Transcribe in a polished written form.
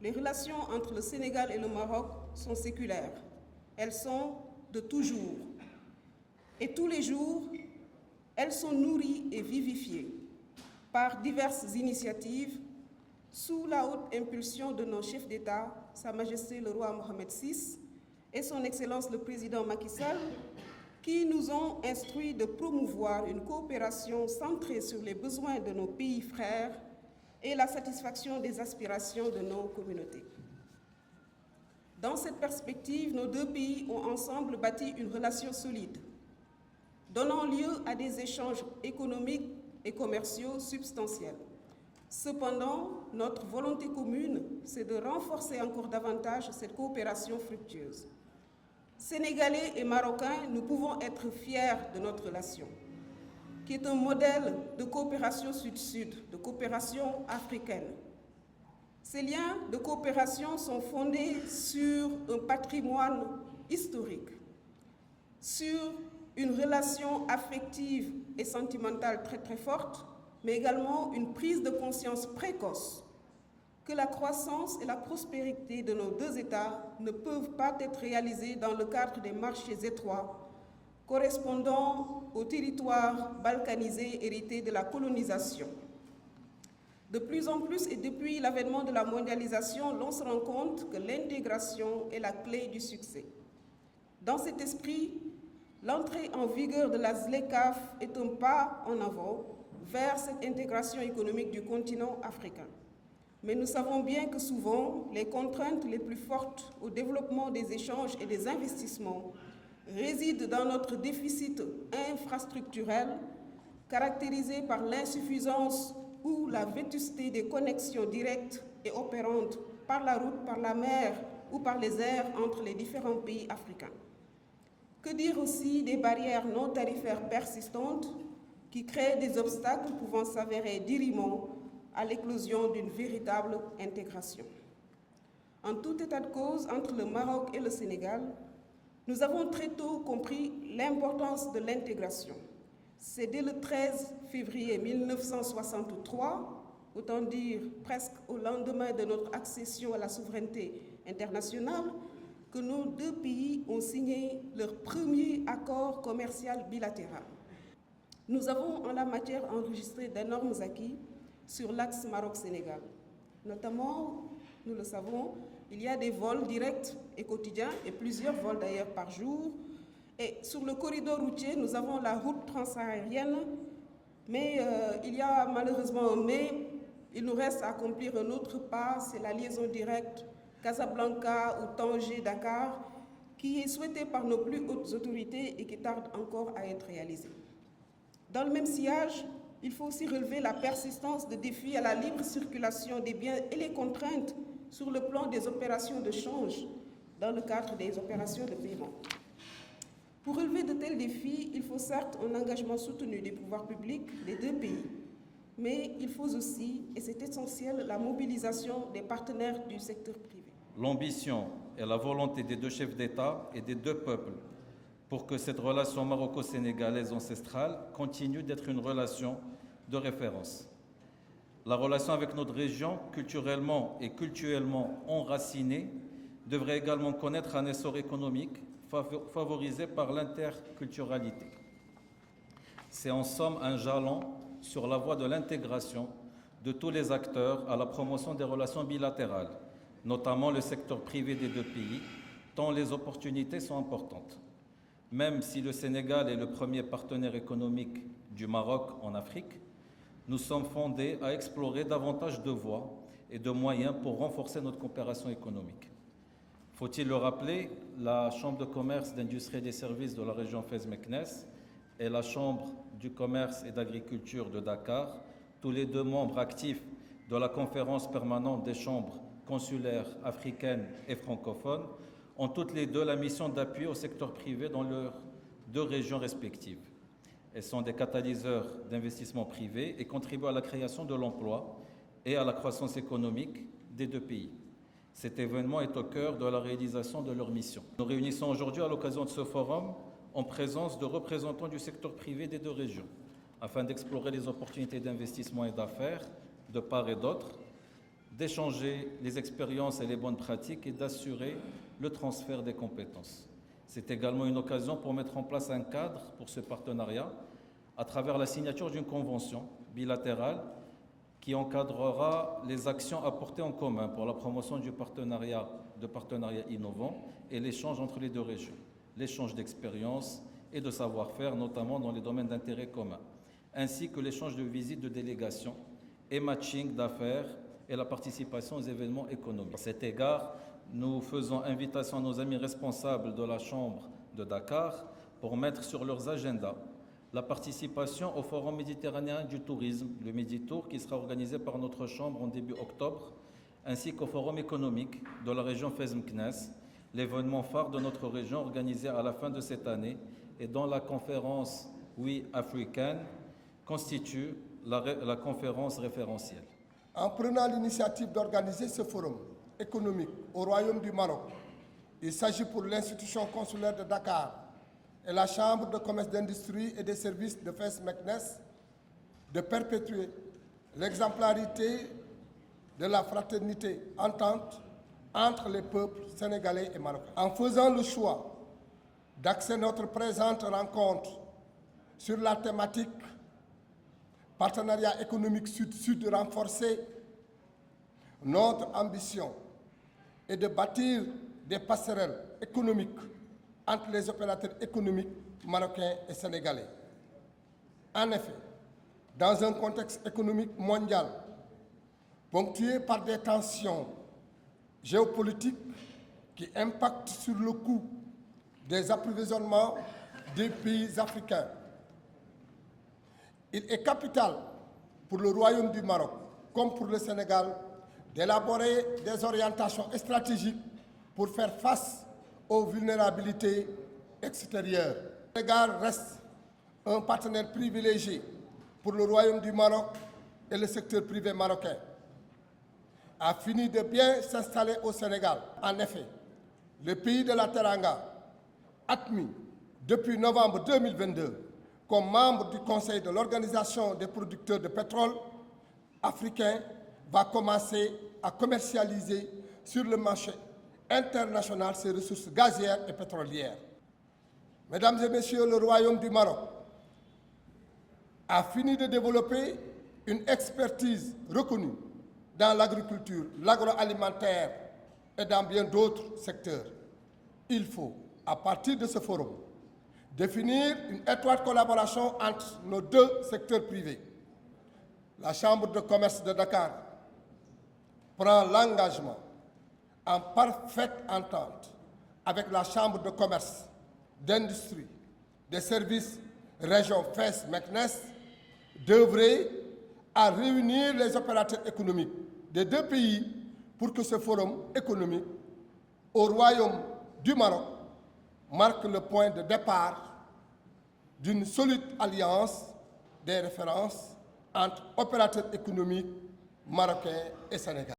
les relations entre le Sénégal et le Maroc sont séculaires. Elles sont de toujours. Et tous les jours, elles sont nourries et vivifiées par diverses initiatives sous la haute impulsion de nos chefs d'État, Sa Majesté le roi Mohamed VI et son Excellence le Président Macky Sall, qui nous ont instruits de promouvoir une coopération centrée sur les besoins de nos pays frères et la satisfaction des aspirations de nos communautés. Dans cette perspective, nos deux pays ont ensemble bâti une relation solide, donnant lieu à des échanges économiques et commerciaux substantiels. Cependant, notre volonté commune, c'est de renforcer encore davantage cette coopération fructueuse. Sénégalais et Marocains, nous pouvons être fiers de notre relation, qui est un modèle de coopération sud-sud, de coopération africaine. Ces liens de coopération sont fondés sur un patrimoine historique, sur une relation affective et sentimentale très très forte, mais également une prise de conscience précoce que la croissance et la prospérité de nos deux États ne peuvent pas être réalisées dans le cadre des marchés étroits correspondant aux territoires balkanisés hérités de la colonisation. De plus en plus et depuis l'avènement de la mondialisation, l'on se rend compte que l'intégration est la clé du succès. Dans cet esprit, l'entrée en vigueur de la ZLECAf est un pas en avant vers cette intégration économique du continent africain. Mais nous savons bien que souvent, les contraintes les plus fortes au développement des échanges et des investissements résident dans notre déficit infrastructurel, caractérisé par l'insuffisance ou la vétusté des connexions directes et opérantes par la route, par la mer ou par les airs entre les différents pays africains. Que dire aussi des barrières non tarifaires persistantes qui créent des obstacles pouvant s'avérer dirimants à l'éclosion d'une véritable intégration. En tout état de cause, entre le Maroc et le Sénégal, nous avons très tôt compris l'importance de l'intégration. C'est dès le 13 février 1963, autant dire presque au lendemain de notre accession à la souveraineté internationale, que nos deux pays ont signé leur premier accord commercial bilatéral. Nous avons en la matière enregistré d'énormes acquis sur l'axe Maroc-Sénégal. Notamment, nous le savons, il y a des vols directs et quotidiens, et plusieurs vols d'ailleurs par jour. Et sur le corridor routier, nous avons la route transaérienne, mais il y a malheureusement un mais, il nous reste à accomplir un autre pas, c'est la liaison directe Casablanca ou Tanger-Dakar, qui est souhaitée par nos plus hautes autorités et qui tarde encore à être réalisée. Dans le même sillage, il faut aussi relever la persistance de défis à la libre circulation des biens et les contraintes sur le plan des opérations de change dans le cadre des opérations de paiement. Pour relever de tels défis, il faut certes un engagement soutenu des pouvoirs publics des deux pays, mais il faut aussi, et c'est essentiel, la mobilisation des partenaires du secteur privé. L'ambition et la volonté des deux chefs d'État et des deux peuples pour que cette relation maroco-sénégalaise ancestrale continue d'être une relation de référence. La relation avec notre région, culturellement et cultuellement enracinée, devrait également connaître un essor économique favorisé par l'interculturalité. C'est en somme un jalon sur la voie de l'intégration de tous les acteurs à la promotion des relations bilatérales, notamment le secteur privé des deux pays, tant les opportunités sont importantes. Même si le Sénégal est le premier partenaire économique du Maroc en Afrique, nous sommes fondés à explorer davantage de voies et de moyens pour renforcer notre coopération économique. Faut-il le rappeler, la Chambre de commerce, d'industrie et des services de la région Fès-Meknès et la Chambre du commerce et d'agriculture de Dakar, tous les deux membres actifs de la conférence permanente des chambres consulaires africaines et francophones, ont toutes les deux la mission d'appui au secteur privé dans leurs deux régions respectives. Elles sont des catalyseurs d'investissement privé et contribuent à la création de l'emploi et à la croissance économique des deux pays. Cet événement est au cœur de la réalisation de leur mission. Nous réunissons aujourd'hui à l'occasion de ce forum en présence de représentants du secteur privé des deux régions, afin d'explorer les opportunités d'investissement et d'affaires de part et d'autre, d'échanger les expériences et les bonnes pratiques et d'assurer le transfert des compétences. C'est également une occasion pour mettre en place un cadre pour ce partenariat à travers la signature d'une convention bilatérale qui encadrera les actions apportées en commun pour la promotion de partenariats innovants et l'échange entre les deux régions, l'échange d'expériences et de savoir-faire, notamment dans les domaines d'intérêt commun, ainsi que l'échange de visites de délégations et matching d'affaires et la participation aux événements économiques. À cet égard, nous faisons invitation à nos amis responsables de la Chambre de Dakar pour mettre sur leurs agendas la participation au Forum méditerranéen du tourisme, le Meditour, qui sera organisé par notre Chambre en début octobre, ainsi qu'au Forum économique de la région Fès-Meknès, l'événement phare de notre région organisé à la fin de cette année et dont la conférence We African constitue la conférence référentielle. En prenant l'initiative d'organiser ce forum économique au Royaume du Maroc, il s'agit pour l'institution consulaire de Dakar et la Chambre de commerce d'industrie et des services de Fès-Meknès de perpétuer l'exemplarité de la fraternité entente entre les peuples sénégalais et marocains. En faisant le choix d'axer notre présente rencontre sur la thématique partenariat économique sud-sud, renforcer notre ambition est de bâtir des passerelles économiques entre les opérateurs économiques marocains et sénégalais. En effet, dans un contexte économique mondial ponctué par des tensions géopolitiques qui impactent sur le coût des approvisionnements des pays africains, il est capital pour le Royaume du Maroc, comme pour le Sénégal, d'élaborer des orientations stratégiques pour faire face aux vulnérabilités extérieures. Le Sénégal reste un partenaire privilégié pour le Royaume du Maroc et le secteur privé marocain a fini de bien s'installer au Sénégal. En effet, le pays de la Teranga, admis depuis novembre 2022 comme membre du Conseil de l'Organisation des producteurs de pétrole africain, va commencer à commercialiser sur le marché international ses ressources gazières et pétrolières. Mesdames et messieurs, le Royaume du Maroc a fini de développer une expertise reconnue dans l'agriculture, l'agroalimentaire et dans bien d'autres secteurs. Il faut, à partir de ce forum, définir une étroite collaboration entre nos deux secteurs privés. La Chambre de commerce de Dakar prend l'engagement, en parfaite entente avec la Chambre de commerce, d'industrie, des services région Fès-Meknès, d'œuvrer à réunir les opérateurs économiques des deux pays pour que ce forum économique au Royaume du Maroc marque le point de départ d'une solide alliance des références entre opérateurs économiques marocains et sénégalais.